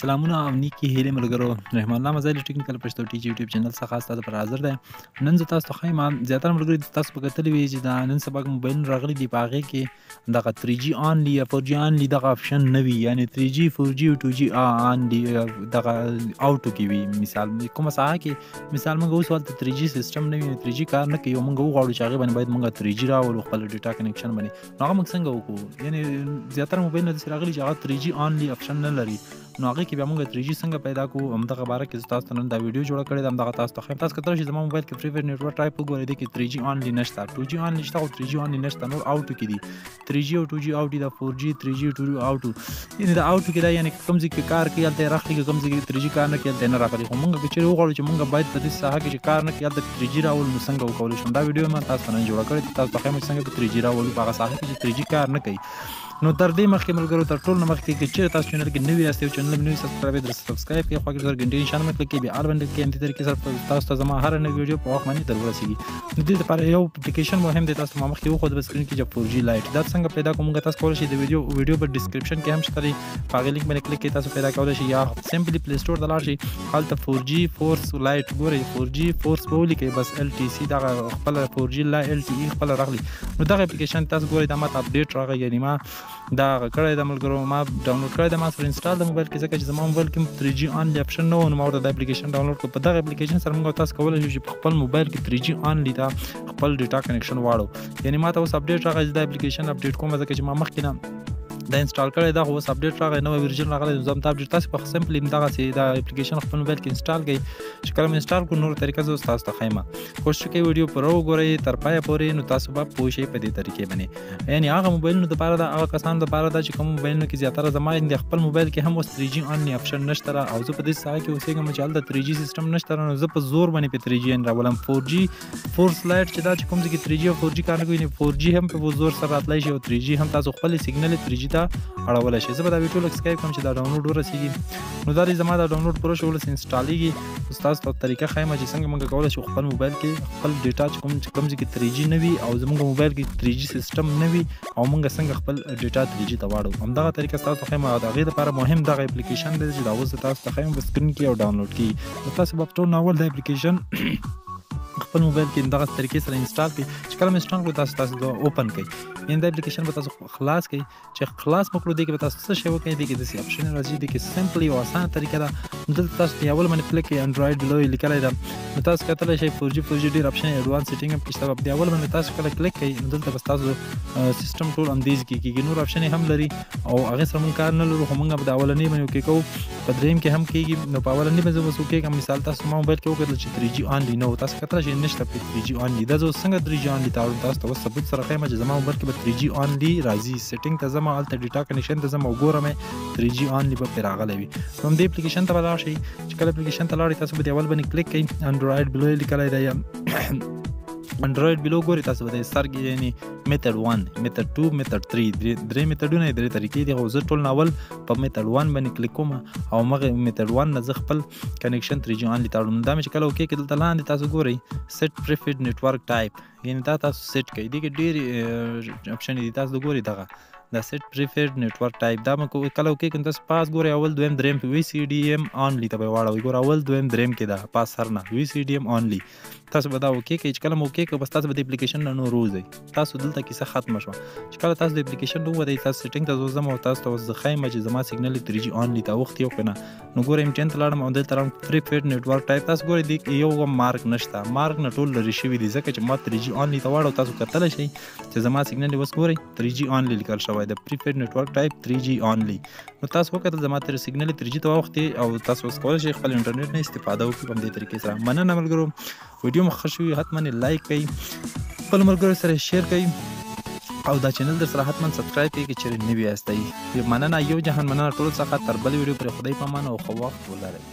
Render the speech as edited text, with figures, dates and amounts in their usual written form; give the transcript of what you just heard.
سلامونه او نیکی هیلې ملګرو رحمان الله مزایل ټیکنیکل پښتو ټي جی یوټیوب چینل څخه تاسو ته حاضر دی. نن زه تاسو ته ښیم زیاتره ملګري تاسو په کتلې وي چې دا نن سبا موبایل راغلي دي په هغې کې دغه 3G آنلی یا 4G آنلی دغه آپشن نه وي، یعنې 3G 4G او 2G آنلی دغه آوټو کې وي. مثال کومه ساحه کې مثال موږ اوس هلته 3G سیسټم نه وي، 3G کار نه کوي او موږ وغواړو چې هغې باندې باید موږ 3G راولو خپل ډیټا کنیکشن باندې، نو هغه موږ څنګه وکړو؟ یعنې زیاتره موبایلونه داسې راغلي چې هغه 3G آنلی آپشن نه لري، نو هغې کې بیا موږ 3G څنګه پیدا کړو همدغه باره کې زه تاسو ته نن دا ویډیو جوړه کړې ده. همدغه تاسو ته ښیم. تاسو کتلی شئ زما موبایل کې پریفیډ نیټورک ټایپ وګورئ، دې کې 3G آنلی نشته، 2G آنلی شته خو 3G آنلی نشته، نور آوټو کې دي 3G او 2G آوټ دي، دا 4G 3G او 2G آوټو، یعنې دا آوټو کې دا یعنې کوم ځای کې کار کوي هلته یې راخلي، که کوم ځای کې 3G کار نه کوي هلته یې نه راخلي. خو موږ که چېرې وغواړو چې موږ باید په دې ساحه کې چې کار نه کوي هلته 3G راولو، نو څنګه وکولی شم؟ دا ویډیو ما تاسو ته نن جوړه کړې، تاسو ته ښیم چې څنګه به 3G راولو په هغه ساحه کې چې 3G کار نه کوي. نو تر دې مخکې ملګرو تر ټولو نه مخکې که چېرې تاسو چینل کې نوي یاست او چینل مې نوي سبسکرایب یې سبسکرایب کړئ، خوا کې سره ګنټې نشان مې کلیک کړئ، بیا آل باندې کړئ، همدې طریقې سره تاسو ته زما هره نوې ویډیو په وخت باندې در ورسېږي. د دې لپاره یو اپلیکیشن مهم دی، تاسو ته ما مخکې وښود په سکرین کې چې 4G لایټ دا څنګه پیدا کوو. موږ تاسو کولی شئ د ویډیو په ډسکرپشن کې هم شته دی، په هغې لینک باندې کلیک کړئ، تاسو پیدا کولی شئ، یا سمپلی پلی سټور ته لاړ شئ، هلته 4G فورس لایټ ګورئ، 4G فورس به ولیکئ، بس LTC دغه خپله 4G LTE خپله راغلي. نو دغه اپلیکیشن تاسو ګورئ دا ماته اپډیټ راغی، یعنې ما دا کړی ده ملګرو، ما ډاونلوډ کړی ده، ما سره انسټال د موبایل کې، ځکه چې زما موبایل کې 3G آنلی آپشن نه و، نو ما ورته دا اپلیکیشن ډاونلوډ کړ. په دغه اپلیکیشن سره موږ تاسو کولی شو چې په خپل موبایل کې 3G آنلی دا خپل ډیټا کنیکشن واړو. یعنې ما ته اوس اپډیټ راغی چې دا اپلیکیشن اپډیټ کوم، ځکه چې ما مخکې نه دا انسټال کړی دا، خو اوس اپډیټ راغی، نوی ورژن راغلی، زه هم دا اپډیټ تاسو په سمپلی همدغسې دا اپلیکیشن خپل موبایل کې انسټال کړئ. چې کله مې انسټال کړو نور طریقه زه اوس تاسو ته ښیم. کوشش وکړئ ویډیو پوره وګورئ تر پایه پورې، نو تاسو به پوه شئ په دې طریقې باندې. یعنې هغه موبایلونو دپاره ده، هغه کسانو دپاره ده چې کوم موبایلونو کې زیاتره زما د خپل موبایل کې هم اوس 3G آنلی آپشن نشته را، او زه په دې ساحه کې اوسېږم چې هلته 3G سیسټم نشته را، نو زه په زور باندې په 3G راولم. 4G فورس لایټ چې دا چې کوم ځای کې 3G او 4G کار نه کوي، 4G هم په زور سره راتلی شي او 3G هم تاسو خپلې سیګنل 3G ته اړولی شي. زه به دا ویډیو لږ سکایپ کړم چې دا ډاونلوډ ورسېږي. نو دا دی زما دا ډاونلوډ پوره شو، اوس انسټالېږي. اوس تاسو ته طریقه ښیم چې څنګه موږ کولی شو خپل موبایل کې خپل ډیټا چې کوم ځای کې 3G نه وي او زموږ موبایل کې 3G سیسټم نه وي او موږ څنګه خپل ډیټا 3G ته واړو. همدغه طریقه تاسو ته ښیم، او د هغې دپاره مهم دغه اپلیکیشن دی چې دا اوس تاسو ته ښیم په سکرین کې او ډاونلوډ کړي. نو تاسو به په ټول ناول د اپلیکیشن خپل موبایل کې دغه طریقې سره انسټال کړئ. چې کله مې انسټال کړو تاسو دا اوپن کړئ، یعنې دا اپلیکیشن به تاسو خلاص کړئ. چې خلاص مو کړو دې کې به تاسو څه شی وکړئ، دې کې داسې اپشن راځي، دې کې سمپلي او اسانه طریقه ده. دلته تاسو په اول باندې کلیک کړئ، انډرایډ بلو یې لیکلی ده، نو تاسو کتلی شئ 4G ډېر اپشن ایډوانس سیټینګ هم پکې شته. په اول باندې تاسو کله کلیک کړئ نو دلته بس تاسو سیسټم ټول همدې کې کېږي، نور اپشن هم لري او هغې سره موږ کار نه لرو، خو موږ به د اولنۍ باندې اوکې کوو، په درېیم کې هم کېږي. نو په اولنۍ باندې زه اوس اوکې کوم. مثال تاسو ما موبایل کې وکتل چې 3G آنلی نه و، تاسو کتلی شئ نشته پرې 3G آنلی. دا زه اوس څنګه 3G آنلی ته اړوم، تاسو ته اوس ثبوت سره ښیم چې زما موبایل کې به 3G آنلی راځي. سیټینګ ته ځم، هلته ډیټا کنیکشن ته ځم او ګورم 3G آنلی به پرې راغلی وي. نو همدې اپلیکیشن ته به لاړ شئ. چې کله اپلیکیشن ته لاړئ تاسو به د اول باندې کلیک کړئ، انډرایډ بلو یې لیکلی دی، یا انډرایډ بلو ګورئ تاسو به د سر کې یعنې میتھډ 1 میتھډ 2 میتھډ 3 درې میتھډونه یې درې طریقې دي، خو زه ټول ناول په میتھډ 1 باندې کلیک کوم او مغه میتھډ 1 نه زه خپل کنیکشن 3G آنلی ته اړوم. دا مې چې کله اوکې کړل دلته لاندې تاسو ګورئ سیټ پریفیډ نیټورک ټایپ، یعنې دا تاسو سیټ کړئ. دې کې ډېرې اپشن دي، تاسو ګورئ دغه دا سیټ پریفیډ نیټورک ټایپ، دا مې کله اوکې کړم تاسو پاس ګورئ اول دویم درېیم VCDM آنلی ته به یې واړوئ. ګوره اول دویم درېیم کې ده پاس هر نه VCDM آنلی، تاسو به دا اوکې کړئ. چې کله مو اوکې کړو بس تاسو به د اپلیکیشن نه نور ووځئ. تاسو دلته کیسه ختمه شوه. چې کله تاسو د اپلیکیشن نه ووځئ تاسو سیټینګ ته زه ځم او تاسو ته اوس زه ښیم چې زما سیګنل 3G آنلی ته اوښتي او که نه. نو ګورئ MTN ته لاړم او دلته راغلم پریفیډ نیټورک ټایپ، تاسو ګورئ دې کې یو هم مارک نشته، مارک نه ټول لرې شوي دي، ځکه چې ما 3G آنلی ته واړو. تاسو کتلی شئ چې زما سیګنل اوس ګورئ 3G آنلی لیکل شوی د پریفیډ نیټورک ټایپ 3G آنلی. نو تاسو وکتل زما تر سیګنل 3G ته واوښتې او تاسو اوس کولی شئ خپل انټرنیټ نه استفاده وکړئ په همدې طریقې سره. مننه ملګرو، ویډیو مو ښه شوي حتما لایک کړئ، خپل ملګرو سره شیر کړئ او دا چینل در سره حتما سبسکرایب کړئ که چېرې نوي یاستئ. مننه، یو جهان مننه ټولو څخه. تر بل ویډیو پورې خدای په امان او ښه وخت ولرئ.